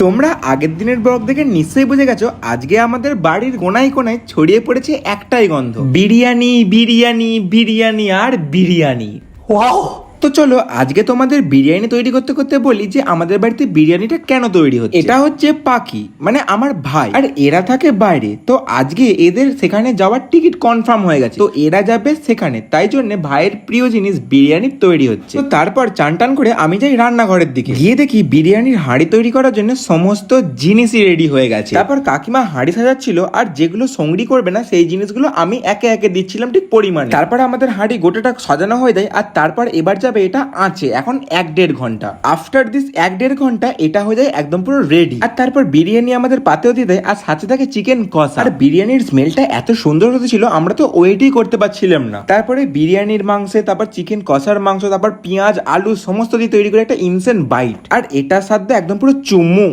তোমরা আগের দিনের ব্লগ দেখে নিশ্চয়ই বুঝে গেছো আজকে আমাদের বাড়ির কোনায় কোনায় ছড়িয়ে পড়েছে একটাই গন্ধ, বিরিয়ানি বিরিয়ানি বিরিয়ানি আর বিরিয়ানি। ওয়াও! তো চলো আজকে তোমাদের বিরিয়ানি তৈরি করতে করতে বলি যে আমাদের বাড়িতে বিরিয়ানিটা কেন তৈরি হচ্ছে। এটা হচ্ছে পাখি মানে আমার ভাই, আর এরা থাকে বাইরে। তো আজকে এদের সেখানে যাওয়ার টিকিট কনফার্ম হয়ে গেছে, তো এরা যাবে সেখানে, তাই জন্য ভাইয়ের প্রিয় জিনিস বিরিয়ানি তৈরি হচ্ছে। তো তারপর চান টান করে আমি যাই রান্নাঘরের দিকে, গিয়ে দেখি বিরিয়ানির হাঁড়ি তৈরি করার জন্য সমস্ত জিনিসই রেডি হয়ে গেছে। তারপর কাকিমা হাঁড়ি সাজাচ্ছিল, আর যেগুলো সঙ্গি করবে না সেই জিনিসগুলো আমি একে একে দিচ্ছিলাম ঠিক পরিমাণে। তারপর আমাদের হাঁড়ি গোটাটা সাজানো হয়ে যায়, আর তারপর এবার যাবে এটা আঁচে এখন 1-1.5 ঘন্টা। আফটার দিস 1-1.5 ঘন্টা এটা হয়ে যায় একদম পুরো রেডি। আর তারপর বিরিয়ানি আমাদের পাতেও দিয়ে দেয়, আর সাথে থাকে চিকেন কষা। আর বিরিয়ানির স্মেলটা এত সুন্দর হতেছিল আমরা তো ওয়েটই করতে পারছিলাম না। তারপরে বিরিয়ানির মাংসে, তারপর চিকেন কষার মাংস, তারপর পেঁয়াজ আলু সমস্ত দিয়ে তৈরি করে একটা ইনসেন্ট বাইট, আর এটার সাথে একদম পুরো চুম্মু।